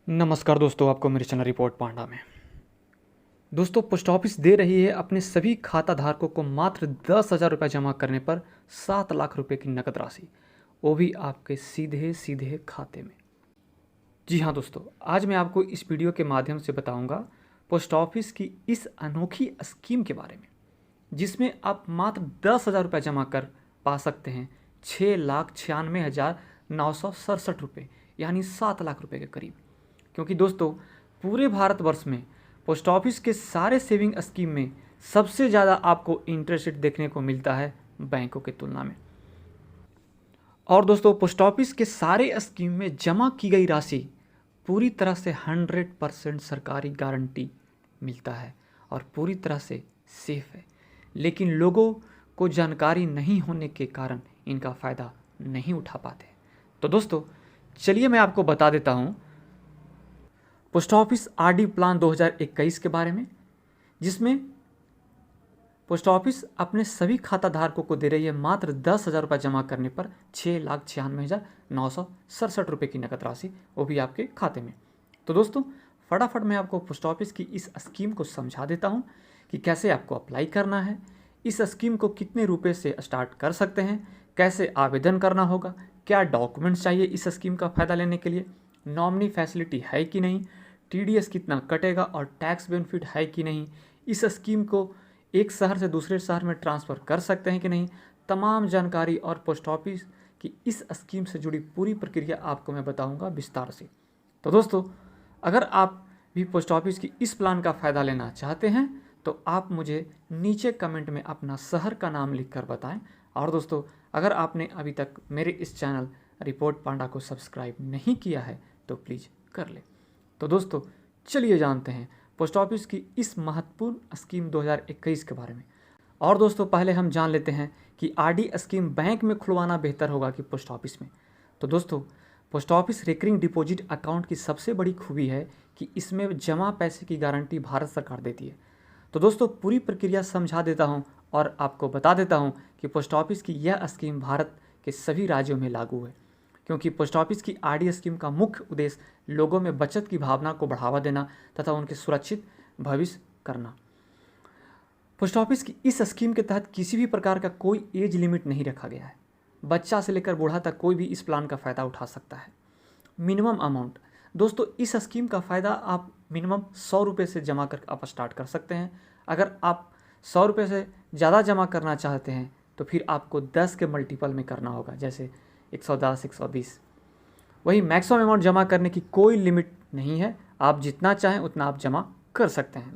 नमस्कार दोस्तों, आपको मेरे चैनल रिपोर्ट पांडा में। दोस्तों, पोस्ट ऑफिस दे रही है अपने सभी खाता धारकों को मात्र 10,000 रुपये जमा करने पर 7 लाख रुपए की नकद राशि, वो भी आपके सीधे सीधे खाते में। जी हाँ दोस्तों, आज मैं आपको इस वीडियो के माध्यम से बताऊंगा पोस्ट ऑफिस की इस अनोखी स्कीम के बारे में, जिसमें आप मात्र 10,000 रुपये जमा कर पा सकते हैं 6,96,967 रुपये, यानी 7 लाख रुपए के करीब। क्योंकि दोस्तों, पूरे भारतवर्ष में पोस्ट ऑफिस के सारे सेविंग स्कीम में सबसे ज़्यादा आपको इंटरेस्ट रेट देखने को मिलता है बैंकों की तुलना में। और दोस्तों, पोस्ट ऑफिस के सारे स्कीम में जमा की गई राशि पूरी तरह से 100% सरकारी गारंटी मिलता है और पूरी तरह से सेफ है। लेकिन लोगों को जानकारी नहीं होने के कारण इनका फ़ायदा नहीं उठा पाते। तो दोस्तों, चलिए मैं आपको बता देता हूँ पोस्ट ऑफिस आरडी प्लान 2021 के बारे में, जिसमें पोस्ट ऑफिस अपने सभी खाता धारकों को दे रही है मात्र 10,000 रुपये जमा करने पर 6,96,967 रुपये की नकद राशि, वो भी आपके खाते में। तो दोस्तों, फटाफट मैं आपको पोस्ट ऑफिस की इस स्कीम को समझा देता हूँ कि कैसे आपको अप्लाई करना है, इस स्कीम को कितने रुपए से स्टार्ट कर सकते हैं, कैसे आवेदन करना होगा, क्या डॉक्यूमेंट्स चाहिए इस स्कीम का फ़ायदा लेने के लिए, नॉमिनी फैसिलिटी है कि नहीं, टीडीएस कितना कटेगा और टैक्स बेनिफिट है कि नहीं, इस स्कीम को एक शहर से दूसरे शहर में ट्रांसफ़र कर सकते हैं कि नहीं, तमाम जानकारी और पोस्ट ऑफिस की इस स्कीम से जुड़ी पूरी प्रक्रिया आपको मैं बताऊंगा विस्तार से। तो दोस्तों, अगर आप भी पोस्ट ऑफिस की इस प्लान का फ़ायदा लेना चाहते हैं तो आप मुझे नीचे कमेंट में अपना शहर का नाम लिखकर बताएं। और दोस्तों, अगर आपने अभी तक मेरे इस चैनल रिपोर्ट पांडा को सब्सक्राइब नहीं किया है तो प्लीज़ कर ले। तो दोस्तों, चलिए जानते हैं पोस्ट ऑफिस की इस महत्वपूर्ण स्कीम 2021 के बारे में। और दोस्तों, पहले हम जान लेते हैं कि आरडी स्कीम बैंक में खुलवाना बेहतर होगा कि पोस्ट ऑफिस में। तो दोस्तों, post office recurring deposit account की सबसे बड़ी खूबी है कि इसमें जमा पैसे की गारंटी भारत सरकार देती है। तो दोस्तों, पूरी प्रक्रिया समझा देता हूं और आपको बता देता हूं कि पोस्ट ऑफिस की यह स्कीम भारत के सभी राज्यों में लागू है, क्योंकि पोस्ट ऑफिस की आरडी स्कीम का मुख्य उद्देश्य लोगों में बचत की भावना को बढ़ावा देना तथा उनके सुरक्षित भविष्य करना। पोस्ट ऑफिस की इस स्कीम के तहत किसी भी प्रकार का कोई एज लिमिट नहीं रखा गया है। बच्चा से लेकर बूढ़ा तक कोई भी इस प्लान का फ़ायदा उठा सकता है। मिनिमम अमाउंट, दोस्तों, इस स्कीम का फ़ायदा आप मिनिमम 100 रुपये से जमा कर आप स्टार्ट कर सकते हैं। अगर आप 100 रुपये से ज़्यादा जमा करना चाहते हैं तो फिर आपको 10 के मल्टीपल में करना होगा, जैसे 110, 120। वही मैक्सिमम अमाउंट जमा करने की कोई लिमिट नहीं है, आप जितना चाहें उतना आप जमा कर सकते हैं।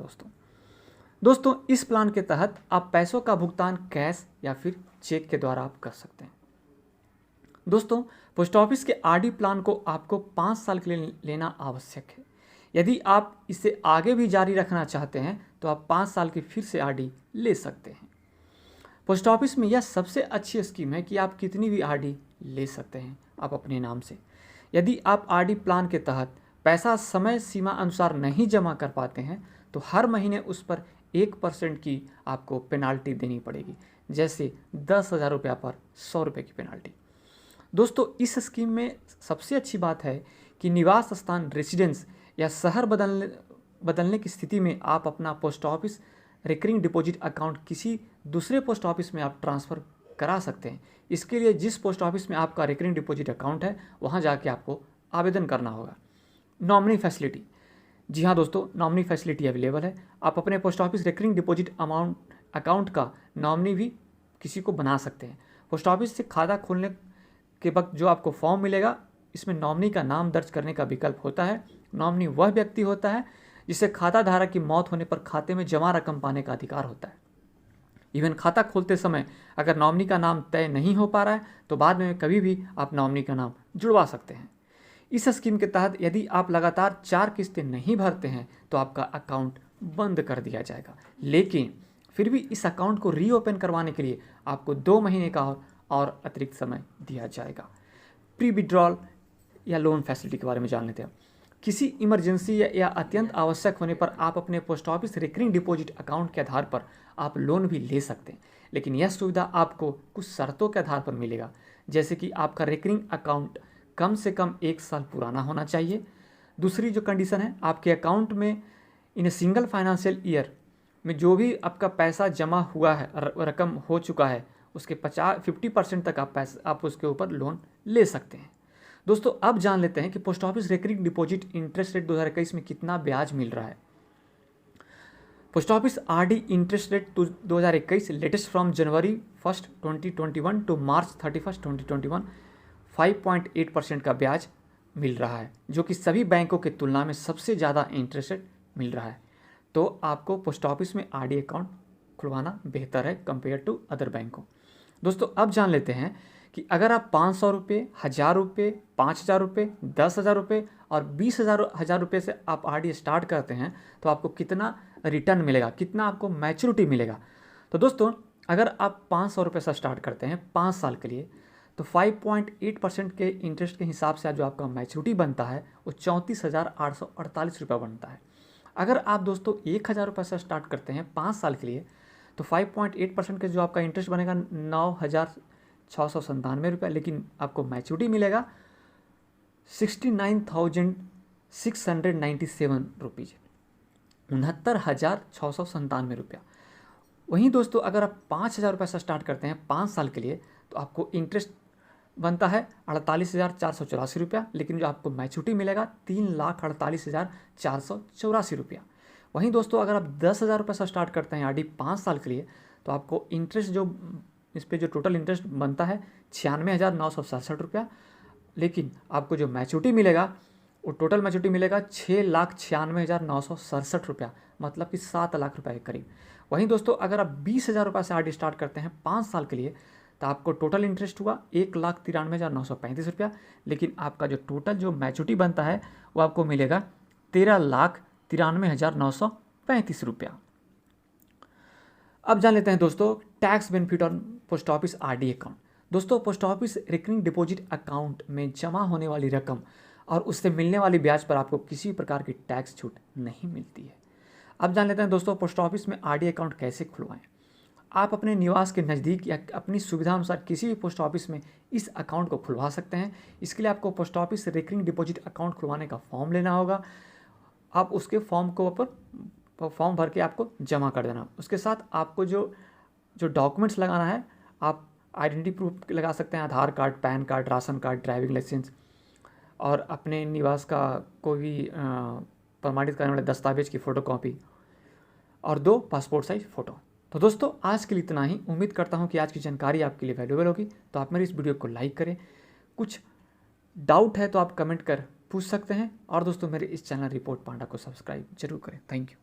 दोस्तों, इस प्लान के तहत आप पैसों का भुगतान कैश या फिर चेक के द्वारा आप कर सकते हैं। दोस्तों, पोस्ट ऑफिस के आरडी प्लान को आपको 5 साल के लिए लेना आवश्यक है। यदि आप इसे आगे भी जारी रखना चाहते हैं तो आप 5 साल की फिर से आरडी ले सकते हैं। पोस्ट ऑफिस में यह सबसे अच्छी स्कीम है कि आप कितनी भी आरडी ले सकते हैं आप अपने नाम से। यदि आप आरडी प्लान के तहत पैसा समय सीमा अनुसार नहीं जमा कर पाते हैं तो हर महीने उस पर 1% की आपको पेनाल्टी देनी पड़ेगी, जैसे 10,000 रुपया पर 100 रुपये की पेनाल्टी। दोस्तों, इस स्कीम में सबसे अच्छी बात है कि निवास स्थान रेसिडेंस या शहर बदलने की स्थिति में आप अपना post office recurring deposit account किसी दूसरे पोस्ट ऑफिस में आप ट्रांसफ़र करा सकते हैं। इसके लिए जिस पोस्ट ऑफिस में आपका रिकरिंग डिपॉजिट अकाउंट है वहाँ जाके आपको आवेदन करना होगा। नॉमिनी फैसिलिटी, जी हाँ दोस्तों, नॉमिनी फैसिलिटी अवेलेबल है। आप अपने post office recurring deposit account का नॉमिनी भी किसी को बना सकते हैं। पोस्ट ऑफिस से खाता खोलने के वक्त जो आपको फॉर्म मिलेगा, इसमें नॉमिनी का नाम दर्ज करने का विकल्प होता है। नॉमिनी वह व्यक्ति होता है जिसे खाता धारक की मौत होने पर खाते में जमा रकम पाने का अधिकार होता है। इवन खाता खोलते समय अगर नॉमिनी का नाम तय नहीं हो पा रहा है तो बाद में कभी भी आप नॉमिनी का नाम जुड़वा सकते हैं। इस स्कीम के तहत यदि आप लगातार 4 किस्तें नहीं भरते हैं तो आपका अकाउंट बंद कर दिया जाएगा, लेकिन फिर भी इस अकाउंट को रीओपन करवाने के लिए आपको 2 महीने का और अतिरिक्त समय दिया जाएगा। प्री विड्रॉल या लोन फैसिलिटी के बारे में जान लेते हैं। किसी इमरजेंसी या अत्यंत आवश्यक होने पर आप अपने post office recurring deposit account के आधार पर आप लोन भी ले सकते हैं, लेकिन यह सुविधा आपको कुछ शर्तों के आधार पर मिलेगा, जैसे कि आपका रिकरिंग अकाउंट कम से कम 1 साल पुराना होना चाहिए, दूसरी जो कंडीशन है, आपके अकाउंट में इन ए सिंगल फाइनेंशियल ईयर में जो भी आपका पैसा जमा हुआ है, रकम हो चुका है, उसके 50% तक आप उसके ऊपर लोन ले सकते हैं। दोस्तों अब जान लेते हैं कि post office recurring deposit interest rate 2021 में कितना ब्याज मिल रहा है। Post office RD interest rate 2021 latest from January 1, 2021 to March 31, 2021 5.8% का ब्याज मिल रहा है, जो कि सभी बैंकों की तुलना में सबसे ज़्यादा इंटरेस्ट रेट मिल रहा है। तो आपको पोस्ट ऑफिस में आरडी अकाउंट खुलवाना बेहतर है कंपेयर टू अदर बैंकों। दोस्तों अब जान लेते हैं कि अगर आप 500 रुपये, 1000 रुपये, 5000 रुपये, 10,000 रुपये और 20,000 रुपये से आप आरडी स्टार्ट करते हैं तो आपको कितना रिटर्न मिलेगा, कितना आपको मैच्योरिटी मिलेगा। तो दोस्तों अगर आप 500 रुपये से स्टार्ट करते हैं 5 साल के लिए, तो 5.8% के इंटरेस्ट के हिसाब से जो आपका मैच्योरिटी बनता है वो 34,848 रुपये बनता है। अगर आप दोस्तों 1,000 रुपये से स्टार्ट करते हैं 5 साल के लिए, तो 5.8% के जो आपका इंटरेस्ट बनेगा 9,697 रुपये, लेकिन आपको मैच्योरिटी मिलेगा 69,697 रुपीज़, 69,697 रुपया। वहीं दोस्तों अगर आप 5,000 रुपये से स्टार्ट करते हैं 5 साल के लिए, तो आपको इंटरेस्ट बनता है 48,484 रुपया, लेकिन जो आपको मैच्योरिटी मिलेगा 3,48,484 रुपया। वहीं दोस्तों अगर आप 10,000 रुपये से स्टार्ट करते हैं आरडी 5 साल के लिए, तो आपको इंटरेस्ट जो इस पर जो टोटल इंटरेस्ट बनता है 96,967 रुपया, लेकिन आपको जो मैच्योरिटी मिलेगा वो टोटल मैच्योरिटी मिलेगा 6,96,967 रुपया, मतलब कि 7 लाख रुपये के करीब। वहीं दोस्तों अगर आप 20,000 रुपये से आरडी स्टार्ट करते हैं 5 साल के लिए, तो आपको टोटल इंटरेस्ट हुआ 1,93,935 रुपया, लेकिन आपका जो टोटल जो मैच्योरिटी बनता है वो आपको मिलेगा 13,93,935 रुपया। अब जान लेते हैं दोस्तों tax benefit on post office RD account. दोस्तों post office recurring deposit account में जमा होने वाली रकम और उससे मिलने वाली ब्याज पर आपको किसी प्रकार की टैक्स छूट नहीं मिलती है। अब जान लेते हैं दोस्तों पोस्ट ऑफिस में आरडी अकाउंट कैसे खुलवाएं। आप अपने निवास के नज़दीक या अपनी सुविधा अनुसार किसी भी पोस्ट ऑफिस में इस अकाउंट को खुलवा सकते हैं। इसके लिए आपको पोस्ट ऑफिस से रिकरिंग डिपॉजिट अकाउंट खुलवाने का फॉर्म लेना होगा। आप उसके फॉर्म भर के आपको जमा कर देना। उसके साथ आपको जो डॉक्यूमेंट्स लगाना है, आप आइडेंटिटी प्रूफ लगा सकते हैं, Aadhaar card, PAN card, ration card, driving licence और अपने निवास का कोई भी प्रमाणित करने वाले दस्तावेज की फ़ोटोकॉपी और 2 पासपोर्ट साइज फ़ोटो। तो दोस्तों आज के लिए इतना ही। उम्मीद करता हूँ कि आज की जानकारी आपके लिए वैल्यूएबल होगी। तो आप मेरी इस वीडियो को लाइक करें, कुछ डाउट है तो आप कमेंट कर पूछ सकते हैं, और दोस्तों मेरे इस चैनल रिपोर्ट पांडा को सब्सक्राइब जरूर करें। Thank you.